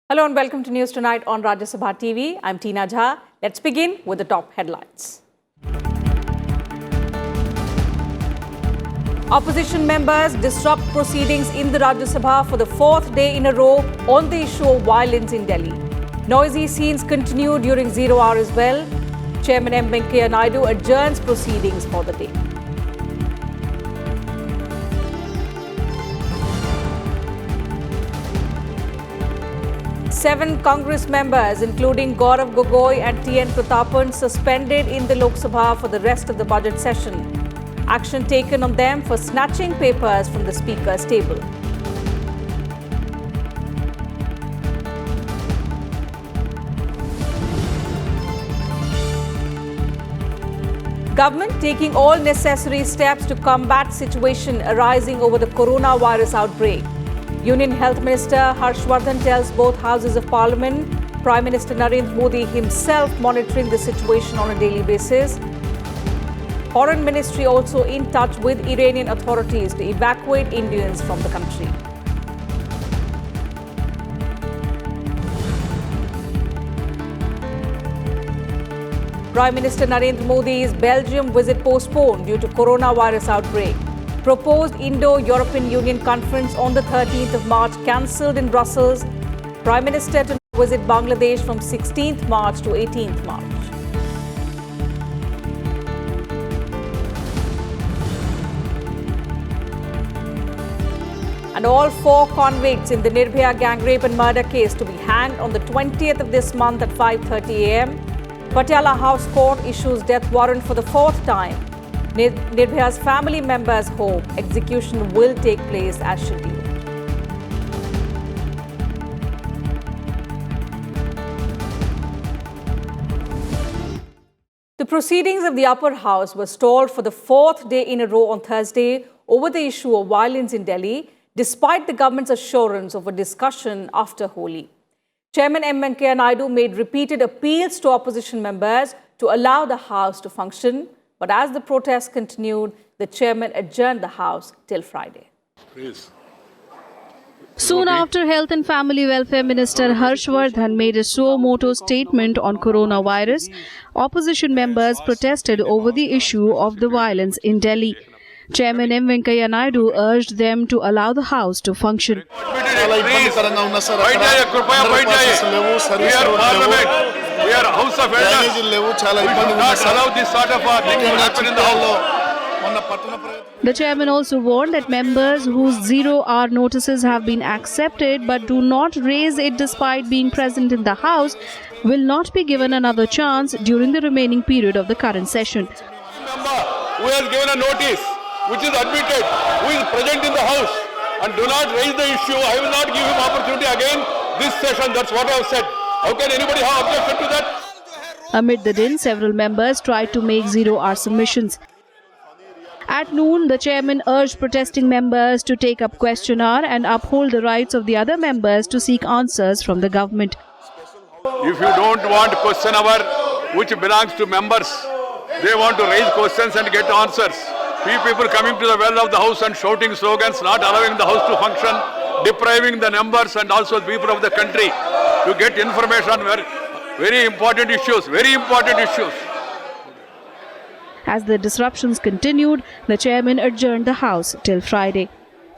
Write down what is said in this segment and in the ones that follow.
Hello and welcome to News Tonight on Rajya Sabha TV. I'm Tina Jha. Let's begin with the top headlines. Opposition members disrupt proceedings in the Rajya Sabha for the fourth day in a row on the issue of violence in Delhi. Noisy scenes continue during 0 hour as well. Chairman M. Venkaiah Naidoo adjourns proceedings for the day. Seven Congress members, including Gaurav Gogoi and T.N. Prathapan, suspended in the Lok Sabha for the rest of the budget session. Action taken on them for snatching papers from the Speaker's table. Government taking all necessary steps to combat situation arising over the coronavirus outbreak. Union Health Minister Harshvardhan tells both houses of Parliament, Prime Minister Narendra Modi himself monitoring the situation on a daily basis. Foreign Ministry also in touch with Iranian authorities to evacuate Indians from the country. Prime Minister Narendra Modi's Belgium visit postponed due to coronavirus outbreak. Proposed Indo-European Union conference on the 13th of March cancelled in Brussels. Prime Minister to visit Bangladesh from 16th March to 18th March. And all 4 convicts in the Nirbhaya gang rape and murder case to be hanged on the 20th of this month at 5:30 a.m. Patiala House Court issues death warrant for the 4th time. Nirbhaya's family members hope execution will take place as scheduled. The proceedings of the upper house were stalled for the 4th day in a row on Thursday over the issue of violence in Delhi, despite the government's assurance of a discussion after Holi. Chairman M. Venkaiah Naidoo made repeated appeals to opposition members to allow the House to function, but as the protests continued, the chairman adjourned the House till Friday. Please. Soon after, Health and Family Welfare Minister Harshvardhan made a suo motu statement on coronavirus, opposition members protested over the issue of the violence in Delhi. Chairman M. Venkaiah Naidoo urged them to allow the House to function. We are House of Elders. We should not allow this sort of thing to happen in the House. The chairman also warned that members whose 0-hour notices have been accepted but do not raise it despite being present in the House will not be given another chance during the remaining period of the current session. Member who has given a notice, which is admitted, who is present in the House and do not raise the issue, I will not give him opportunity again this session. That's what I have said. How can anybody have objection to that? Amid the din, several members tried to make 0-hour submissions. At noon, the chairman urged protesting members to take up question hour and uphold the rights of the other members to seek answers from the government. If you don't want question hour which belongs to members, they want to raise questions and get answers. People coming to the well of the House and shouting slogans, not allowing the House to function, depriving the members and also the people of the country to get information on very important issues, As the disruptions continued, the chairman adjourned the House till Friday.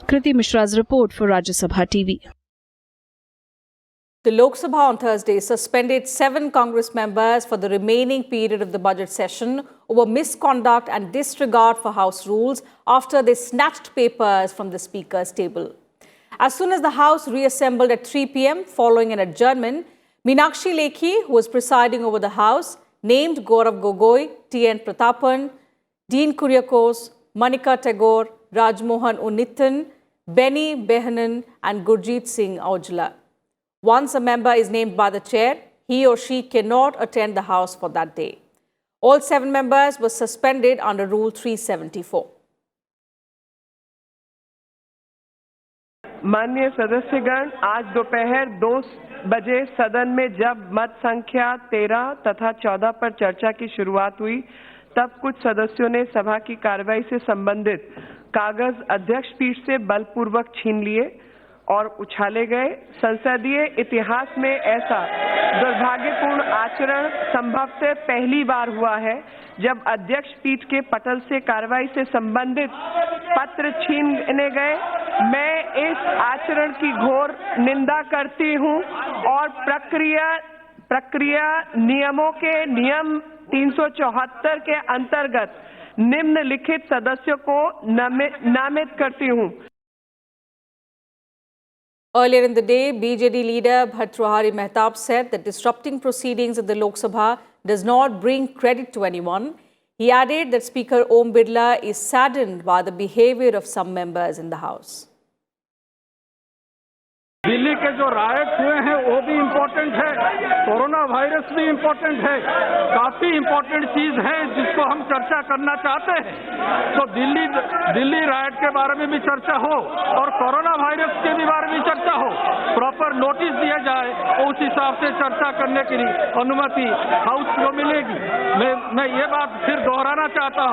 Kriti Mishra's report for Rajya Sabha TV. The Lok Sabha on Thursday suspended 7 Congress members for the remaining period of the budget session over misconduct and disregard for House rules after they snatched papers from the Speaker's table. As soon as the House reassembled at 3 p.m. following an adjournment, Meenakshi Lekhi, who was presiding over the House, named Gaurav Gogoi, T.N. Prathapan, Dean Kuryakos, Manika Tagore, Rajmohan Unnithan, Benny Behanan and Gurjeet Singh Aujla. Once a member is named by the chair, he or she cannot attend the House for that day. All 7 members were suspended under Rule 374. माननीय सदस्यगण, आज दोपहर बजे सदन में जब मत संख्या 13 तथा 14 पर चर्चा की शुरुआत हुई, तब कुछ सदस्यों ने सभा की कार्रवाई से संबंधित कागज अध्यक्ष पीठ से बलपूर्वक छीन लिए और उछाले गए। संसदीय इतिहास में ऐसा दुर्भाग्यपूर्ण आचरण संभवतः पहली बार हुआ है जब अध्यक्ष पीठ के पटल से कार्रवाई से संबंधित पत्र छीने गए। मैं इस आचरण की घोर निंदा करती हूं और प्रक्रिया नियमों के नियम 374 के अंतर्गत निम्नलिखित सदस्यों को नामित करती हूं। Earlier in the day, BJD leader Bhartrihari Mehtab said that disrupting proceedings at the Lok Sabha does not bring credit to anyone. He added that Speaker Om Birla is saddened by the behavior of some members in the House. Delhi के जो riot हुए हैं वो भी important है, corona virus भी important है, काफी इम्पोर्टेंट चीज है जिसको हम चर्चा करना चाहते हैं। तो दिल्ली रायट के बारे में भी चर्चा हो और कोरोना वायरस के भी बारे में चर्चा हो, प्रॉपर नोटिस दिया जाए तो उस हिसाब से चर्चा करने के लिए अनुमति हाउस को मिलेगी। मैं ये बात फिर दोहराना चाहता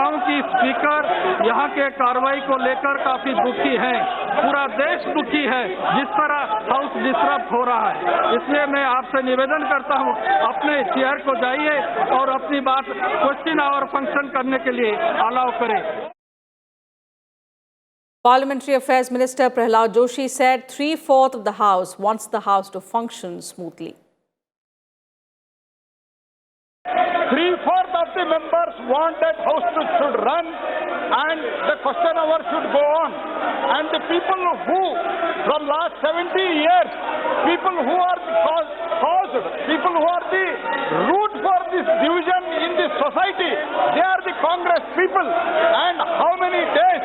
हूँ कि स्पीकर यहाँ के कार्रवाई को लेकर काफी दुखी है, पूरा देश दुखी है जिस तरह हाउस डिस्टर्ब हो रहा है। इसलिए मैं आपसे निवेदन करता हूं, अपने चेयर को जाइए और अपनी बात क्वेश्चन आवर फंक्शन करने के लिए अलाउ करें। Parliamentary Affairs Minister Prahlad Joshi said 3/4 of the House wants the House to function smoothly. 3/4 of the members want that House should run and the question hour should go on. And the people who, from last 70 years, people who are people who are the root for this division in this society, they are the Congress people. And how many days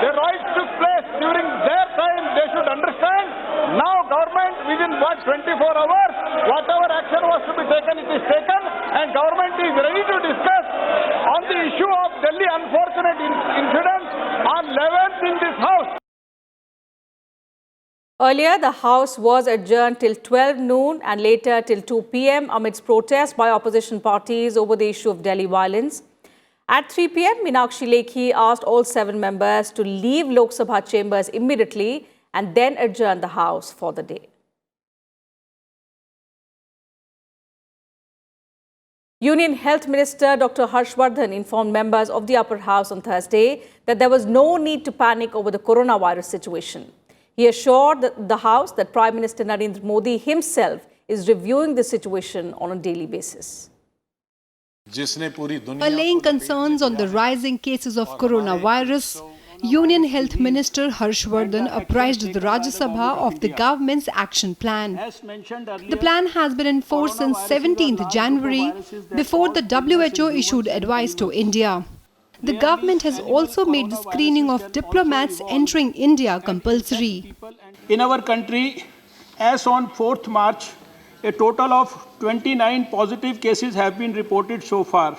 the riots took place during their time, they should understand. Now government within 24 hours, whatever action was to be taken, it is taken, and government is ready to discuss on the issue of Delhi unfortunate incidents on 11th in this House. Earlier, the House was adjourned till 12 noon and later till 2 p.m. amidst protests by opposition parties over the issue of Delhi violence. At 3 p.m., Meenakshi Lekhi asked all 7 members to leave Lok Sabha chambers immediately and then adjourn the House for the day. Union Health Minister Dr. Harshvardhan informed members of the upper house on Thursday that there was no need to panic over the coronavirus situation. He assured the House that Prime Minister Narendra Modi himself is reviewing the situation on a daily basis. Allaying concerns on the rising cases of coronavirus, Union Health Minister Harshvardhan apprised the Rajya Sabha of the government's action plan. The plan has been in force since 17th January, before the WHO issued advice to India. The government has also made the screening of diplomats entering India compulsory. In our country, as on 4th March, a total of 29 positive cases have been reported so far.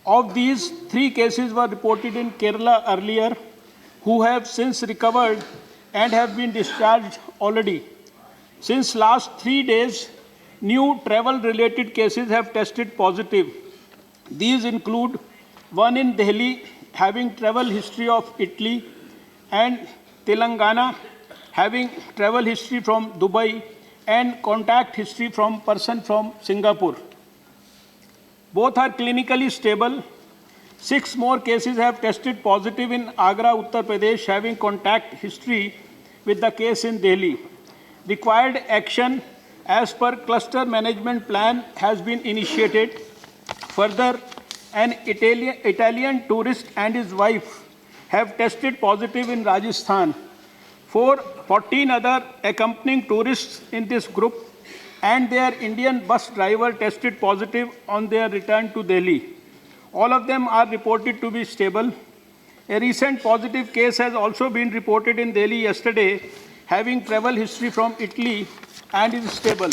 Of these, 3 cases were reported in Kerala earlier, who have since recovered and have been discharged already. Since last 3 days, new travel-related cases have tested positive. These include one in Delhi having travel history of Italy and Telangana having travel history from Dubai and contact history from person from Singapore. Both are clinically stable. 6 more cases have tested positive in Agra, Uttar Pradesh, having contact history with the case in Delhi. Required action as per cluster management plan has been initiated. Further, an Italian tourist and his wife have tested positive in Rajasthan. 14 other accompanying tourists in this group and their Indian bus driver tested positive on their return to Delhi. All of them are reported to be stable. A recent positive case has also been reported in Delhi yesterday, having travel history from Italy and is stable.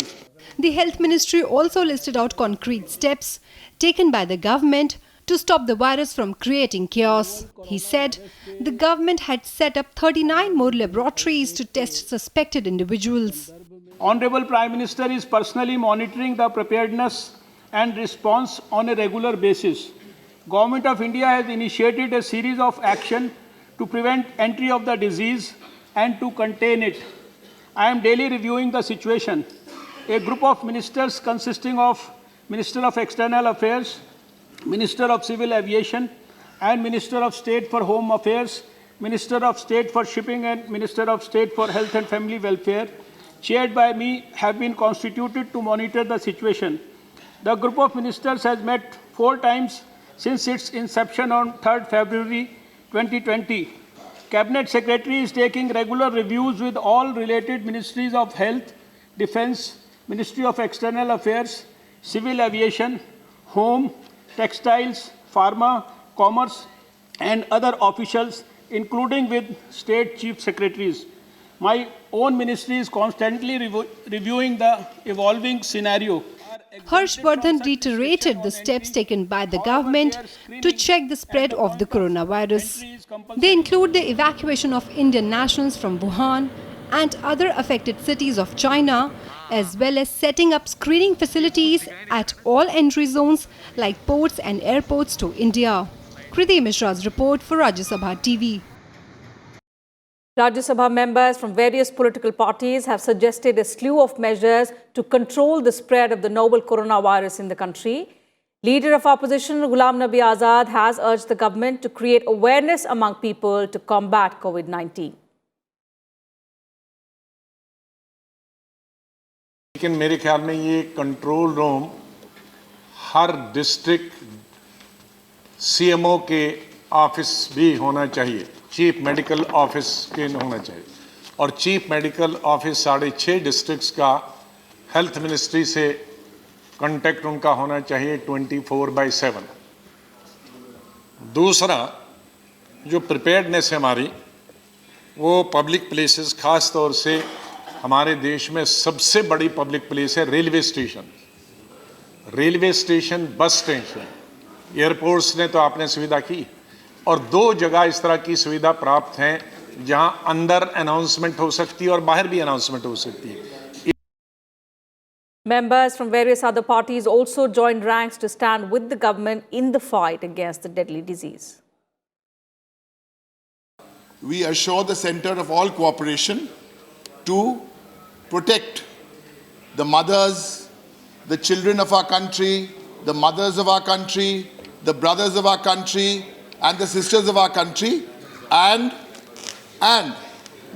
The Health Ministry also listed out concrete steps taken by the government to stop the virus from creating chaos. He said the government had set up 39 more laboratories to test suspected individuals. Honorable Prime Minister is personally monitoring the preparedness and response on a regular basis. Government of India has initiated a series of action to prevent entry of the disease and to contain it. I am daily reviewing the situation. A group of ministers consisting of Minister of External Affairs, Minister of Civil Aviation, and Minister of State for Home Affairs, Minister of State for Shipping, and Minister of State for Health and Family Welfare, chaired by me, have been constituted to monitor the situation. The group of ministers has met 4 times since its inception on 3rd February 2020. Cabinet Secretary is taking regular reviews with all related ministries of Health, Defence, Ministry of External Affairs, Civil Aviation, Home, Textiles, Pharma, Commerce, and other officials, including with State Chief Secretaries. My own ministry is constantly reviewing the evolving scenario. Harshvardhan reiterated the steps taken by the government to check the spread of the coronavirus. They include the evacuation of Indian nationals from Wuhan and other affected cities of China, as well as setting up screening facilities at all entry zones like ports and airports to India. Kriti Mishra's report for Rajya Sabha TV. Rajya Sabha members from various political parties have suggested a slew of measures to control the spread of the novel coronavirus in the country. Leader of opposition Ghulam Nabi Azad has urged the government to create awareness among people to combat COVID-19. लेकिन मेरे ख्याल में ये control room हर district CMO के office भी होना चाहिए, chief medical office के होना चाहिए, और चीफ मेडिकल ऑफिस 6.5 डिस्ट्रिक्ट्स का हेल्थ मिनिस्ट्री से कांटेक्ट उनका होना चाहिए 24/7। दूसरा जो प्रिपेयर्डनेस है हमारी, वो पब्लिक प्लेसेस, खास तौर से हमारे देश में सबसे बड़ी पब्लिक प्लेस है railway station. Railway station, bus station, airports ने तो आपने सुविधा की, और 2 जगह इस तरह की सुविधा प्राप्त हैं जहां अंदर अनाउंसमेंट हो सकती है और बाहर भी अनाउंसमेंट हो सकती है। Members from various other parties also joined ranks to stand with the government in the fight against the deadly disease. We assure the center of all cooperation to protect the mothers, the children of our country, the mothers of our country, the brothers of our country, and the sisters of our country, and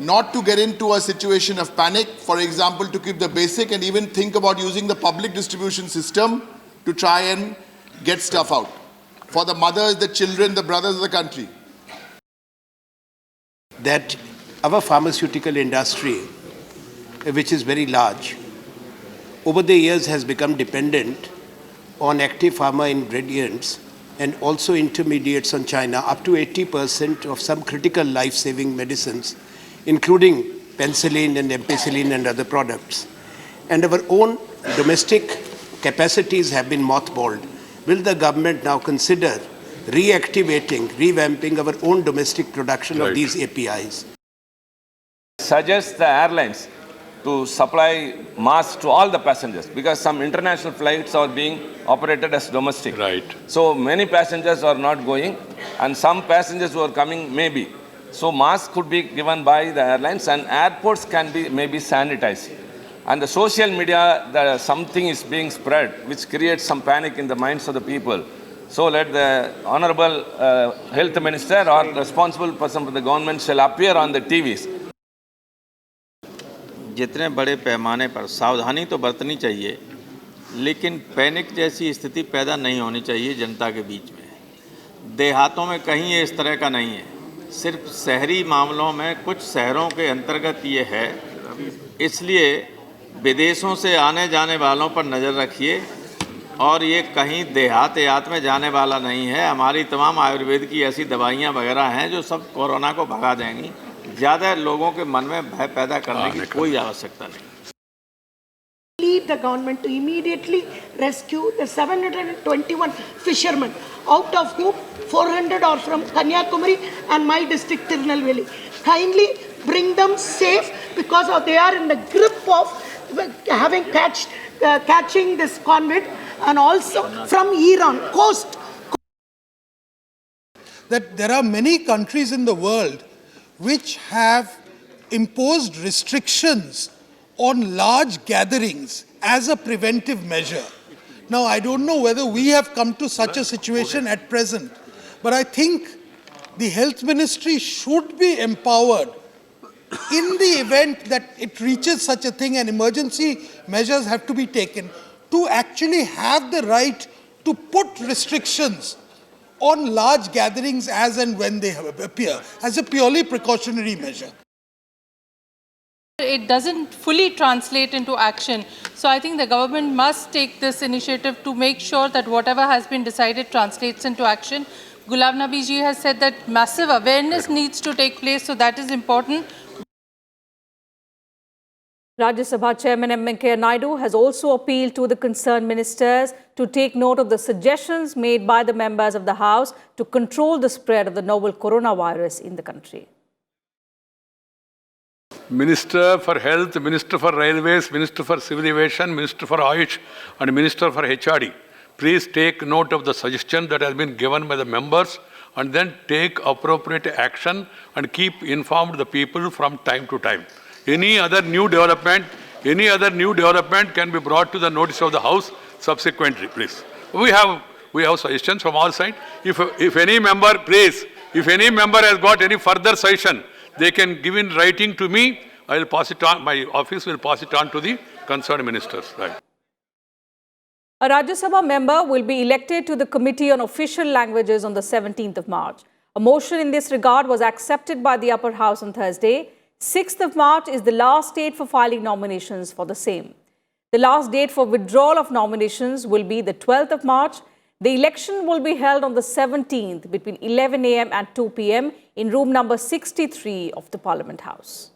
not to get into a situation of panic, for example, to keep the basic and even think about using the public distribution system to try and get stuff out for the mothers, the children, the brothers of the country. That our pharmaceutical industry, which is very large, over the years has become dependent on active pharma ingredients and also intermediates on China, up to 80% of some critical life-saving medicines, including penicillin and ampicillin and other products. And our own domestic capacities have been mothballed. Will the government now consider reactivating, revamping our own domestic production of these APIs? Suggest the airlines to supply masks to all the passengers, because some international flights are being operated as domestic. Right. So many passengers are not going, and some passengers who are coming maybe. So masks could be given by the airlines, and airports can be maybe sanitized. And the social media, something is being spread which creates some panic in the minds of the people. So let the Honorable Health Minister or responsible person for the government shall appear on the TVs. जितने बड़े पैमाने पर सावधानी तो बरतनी चाहिए, लेकिन panic जैसी स्थिति पैदा नहीं होनी चाहिए जनता के बीच में। देहातों में कहीं ये इस तरह का नहीं है, सिर्फ शहरी मामलों में कुछ शहरों के अंतर्गत ये है। इसलिए विदेशों से आने जाने वालों पर नज़र रखिए, और ये कहीं देहात में जाने वाला नहीं है। हमारी तमाम आयुर्वेद की ऐसी दवाइयाँ वगैरह हैं जो सब कोरोना को भगा देंगी। ज़्यादा लोगों के मन में भय पैदा करने की कोई आवश्यकता नहीं। plead the government to immediately rescue the 721 fishermen, out of whom 400 are from Kanyakumari and my district Tirunelveli. Kindly bring them safe because they are in the grip of catching this convict, and also from Iran coast. That there are many countries in the world which have imposed restrictions on large gatherings as a preventive measure. Now, I don't know whether we have come to such a situation at present, but I think the Health Ministry should be empowered in the event that it reaches such a thing and emergency measures have to be taken, to actually have the right to put restrictions on large gatherings as and when they appear, as a purely precautionary measure. It doesn't fully translate into action. So I think the government must take this initiative to make sure that whatever has been decided translates into action. Ghulam Nabi ji has said that massive awareness needs to take place, so that is important. Rajya Sabha Chairman Naidoo has also appealed to the concerned ministers to take note of the suggestions made by the members of the House to control the spread of the novel coronavirus in the country. Minister for Health, Minister for Railways, Minister for Civil Aviation, Minister for Ayush and Minister for HRD, please take note of the suggestion that has been given by the members and then take appropriate action and keep informed the people from time to time. Any other new development can be brought to the notice of the House subsequently, please. We have suggestions from all sides. If any member, please, if any member has got any further suggestion, they can give in writing to me. I will pass it on. My office will pass it on to the concerned ministers. Right. A Rajya Sabha member will be elected to the Committee on Official Languages on the 17th of March. A motion in this regard was accepted by the Upper House on Thursday. 6th of March is the last date for filing nominations for the same. The last date for withdrawal of nominations will be the 12th of March. The election will be held on the 17th between 11 a.m. and 2 p.m. in room number 63 of the Parliament House.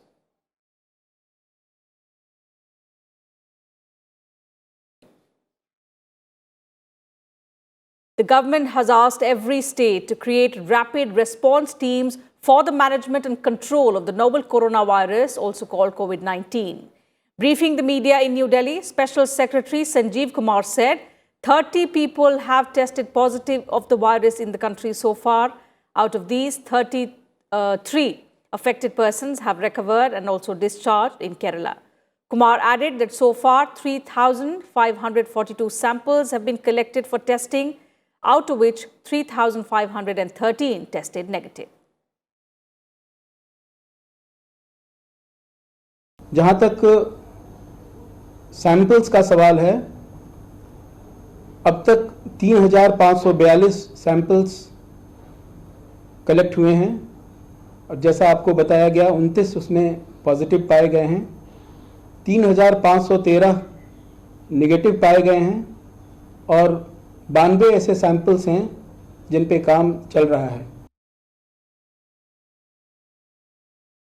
The government has asked every state to create rapid response teams for the management and control of the novel coronavirus, also called COVID-19. Briefing the media in New Delhi, Special Secretary Sanjeev Kumar said 30 people have tested positive of the virus in the country so far. Out of these, 33 affected persons have recovered and also discharged in Kerala. Kumar added that so far 3,542 samples have been collected for testing, out of which 3,513 tested negative. जहाँ तक samples का सवाल है, अब तक 3,542 samples collect हुए हैं और जैसा आपको बताया गया 29 उसमें पॉजिटिव पाए गए हैं, 3,513 नेगेटिव पाए गए हैं और 92 ऐसे सैंपल्स हैं जिन पे काम चल रहा है.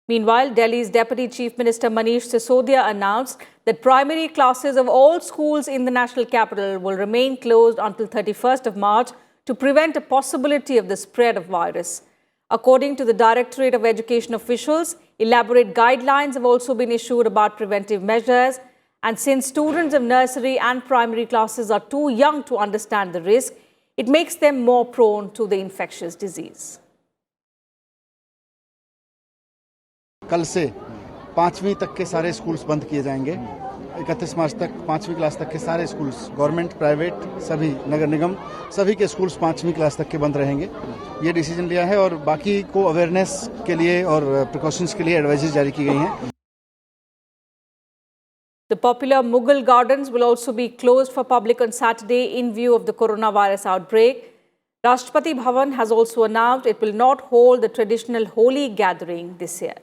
Meanwhile, Delhi's Deputy Chief Minister Manish Sisodia announced that primary classes of all schools in the national capital will remain closed until 31st of March to prevent a possibility of the spread of virus. According to the Directorate of Education officials, elaborate guidelines have also been issued about preventive measures. And since students of nursery and primary classes are too young to understand the risk, it makes them more prone to the infectious disease. कल से 5वीं तक के सारे schools बंद किए जाएंगे. 31 मार्च तक 5वीं क्लास तक के सारे स्कूल्स, गवर्नमेंट, प्राइवेट, सभी नगर निगम, सभी के स्कूल्स 5वीं क्लास तक के बंद रहेंगे. ये डिसीजन लिया है और बाकी को अवेयरनेस के लिए और प्रिकॉशंस के लिए एडवाइजेस जारी की गई हैं. The popular Mughal Gardens will also be closed for public on Saturday in view of the coronavirus outbreak. Rashtrapati Bhavan has also announced it will not hold the traditional Holi gathering this year.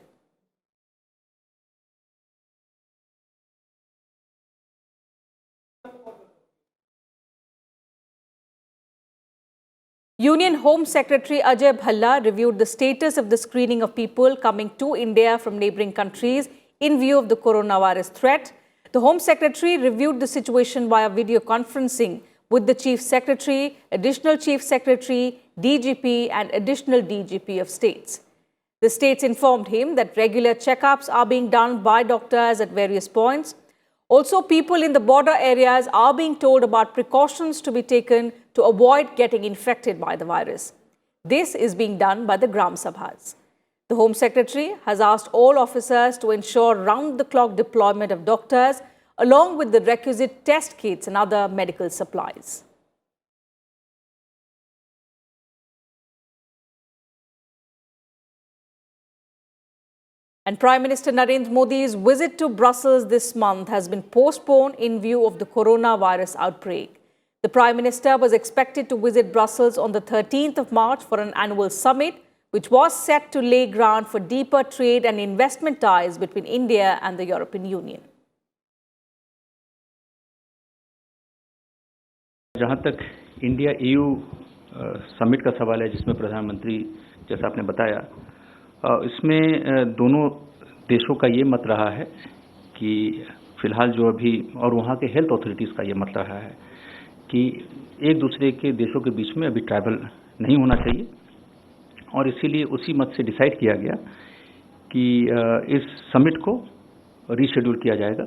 Union Home Secretary Ajay Bhalla reviewed the status of the screening of people coming to India from neighbouring countries in view of the coronavirus threat. The Home Secretary reviewed the situation via video conferencing with the Chief Secretary, Additional Chief Secretary, DGP and Additional DGP of states. The states informed him that regular checkups are being done by doctors at various points. Also, people in the border areas are being told about precautions to be taken to avoid getting infected by the virus. This is being done by the Gram Sabhas. The Home Secretary has asked all officers to ensure round-the-clock deployment of doctors along with the requisite test kits and other medical supplies. And Prime Minister Narendra Modi's visit to Brussels this month has been postponed in view of the coronavirus outbreak. The Prime Minister was expected to visit Brussels on the 13th of March for an annual summit, which was set to lay ground for deeper trade and investment ties between India and the European Union. जहाँ तक India EU summit का सवाल है, जिसमें प्रधानमंत्री जैसा आपने बताया, इसमें दोनों देशों का ये मत रहा है कि फिलहाल जो अभी और वहाँ के हेल्थ अथॉरिटीज़ का ये मत रहा है कि एक दूसरे के देशों के बीच में अभी ट्रैवल नहीं होना चाहिए, और इसीलिए उसी मत से डिसाइड किया गया कि इस समिट को रीशेड्यूल किया जाएगा.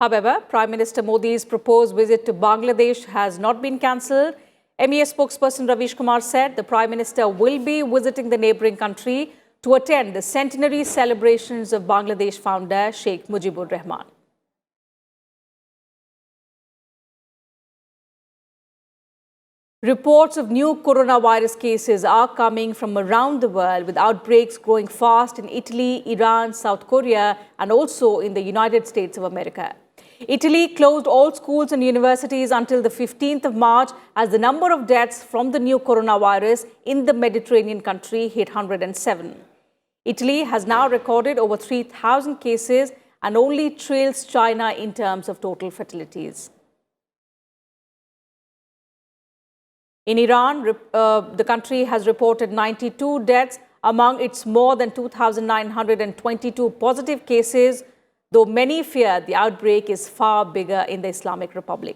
However, Prime Minister Modi's proposed visit to Bangladesh has not been cancelled. MEA spokesperson Ravish Kumar said the Prime Minister will be visiting the neighbouring country to attend the centenary celebrations of Bangladesh founder Sheikh Mujibur Rahman. Reports of new coronavirus cases are coming from around the world, with outbreaks growing fast in Italy, Iran, South Korea, and also in the United States of America. Italy closed all schools and universities until the 15th of March as the number of deaths from the new coronavirus in the Mediterranean country hit 107. Italy has now recorded over 3,000 cases and only trails China in terms of total fatalities. In Iran, the country has reported 92 deaths among its more than 2,922 positive cases, though many fear the outbreak is far bigger in the Islamic Republic.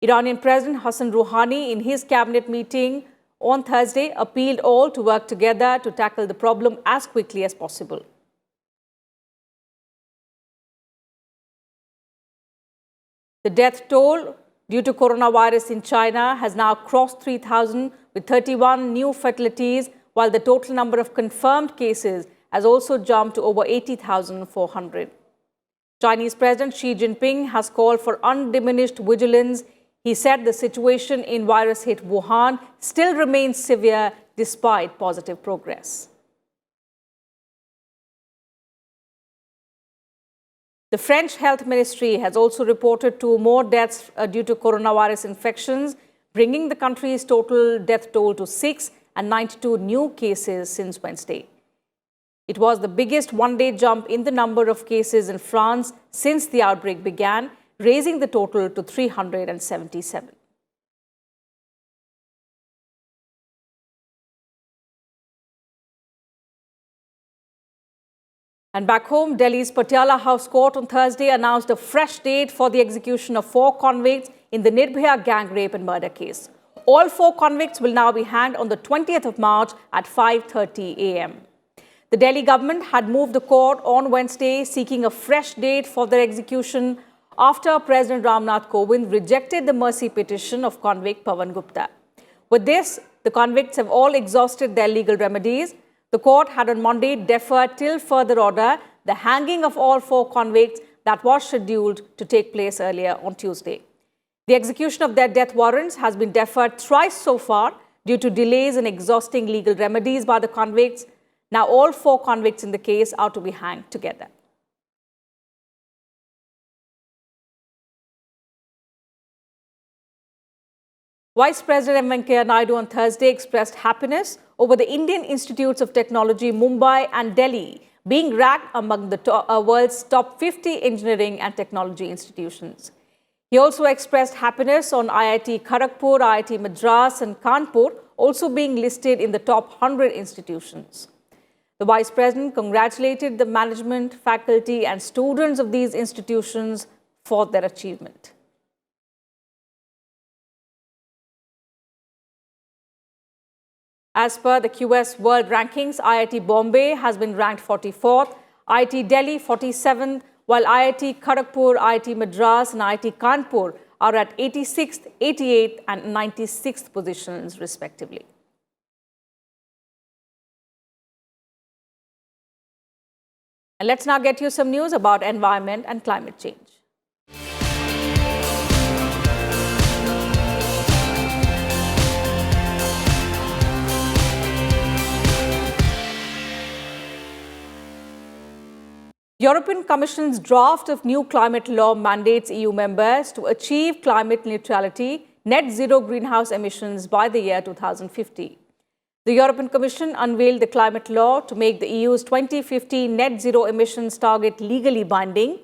Iranian President Hassan Rouhani, in his cabinet meeting on Thursday, appealed all to work together to tackle the problem as quickly as possible. The death toll due to coronavirus in China has now crossed 3,000 with 31 new fatalities, while the total number of confirmed cases has also jumped to over 80,400. Chinese President Xi Jinping has called for undiminished vigilance. He said the situation in virus-hit Wuhan still remains severe despite positive progress. The French Health Ministry has also reported 2 more deaths due to coronavirus infections, bringing the country's total death toll to 6 and 92 new cases since Wednesday. It was the biggest one-day jump in the number of cases in France since the outbreak began, raising the total to 377. And back home, Delhi's Patiala House Court on Thursday announced a fresh date for the execution of 4 convicts in the Nirbhaya gang rape and murder case. All 4 convicts will now be hanged on the 20th of March at 5:30 a.m. The Delhi government had moved the court on Wednesday, seeking a fresh date for their execution after President Ramnath Kovind rejected the mercy petition of convict Pawan Gupta. With this, the convicts have all exhausted their legal remedies. The court had on Monday deferred till further order the hanging of all 4 convicts that was scheduled to take place earlier on Tuesday. The execution of their death warrants has been deferred thrice so far due to delays in exhausting legal remedies by the convicts. Now all 4 convicts in the case are to be hanged together. Vice President M. Venkaiah Naidoo on Thursday expressed happiness over the Indian Institutes of Technology, Mumbai and Delhi being ranked among the world's top 50 engineering and technology institutions. He also expressed happiness on IIT Kharagpur, IIT Madras and Kanpur also being listed in the top 100 institutions. The Vice President congratulated the management, faculty and students of these institutions for their achievement. As per the QS World Rankings, IIT Bombay has been ranked 44th, IIT Delhi 47th, while IIT Kharagpur, IIT Madras and IIT Kanpur are at 86th, 88th and 96th positions respectively. And let's now get you some news about environment and climate change. European Commission's draft of new climate law mandates EU members to achieve climate neutrality, net zero greenhouse emissions by the year 2050. The European Commission unveiled the climate law to make the EU's 2050 net zero emissions target legally binding.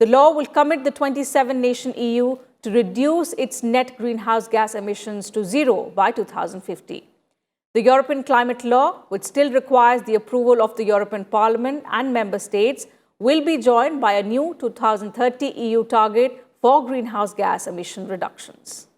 The law will commit the 27-nation EU to reduce its net greenhouse gas emissions to zero by 2050. The European climate law, which still requires the approval of the European Parliament and member states, will be joined by a new 2030 EU target for greenhouse gas emission reductions.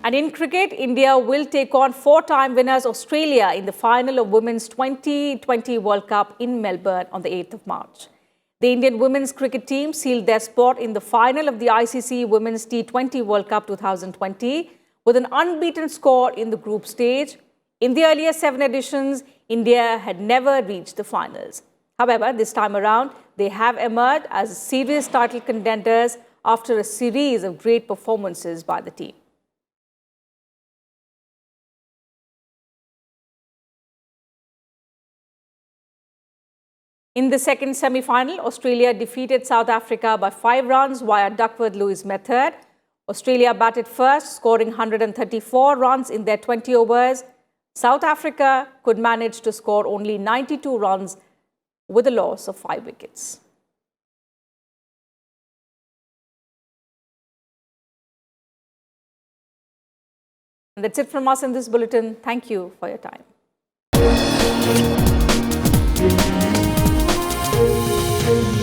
And in cricket, India will take on four-time winners Australia in the final of Women's 2020 World Cup in Melbourne on the 8th of March. The Indian women's cricket team sealed their spot in the final of the ICC Women's T20 World Cup 2020 with an unbeaten score in the group stage. In the earlier 7 editions, India had never reached the finals. However, this time around, they have emerged as serious title contenders after a series of great performances by the team. In the second semi-final, Australia defeated South Africa by 5 runs via Duckworth-Lewis method. Australia batted first, scoring 134 runs in their 20 overs. South Africa could manage to score only 92 runs with a loss of 5 wickets. And that's it from us in this bulletin. Thank you for your time. Thank you.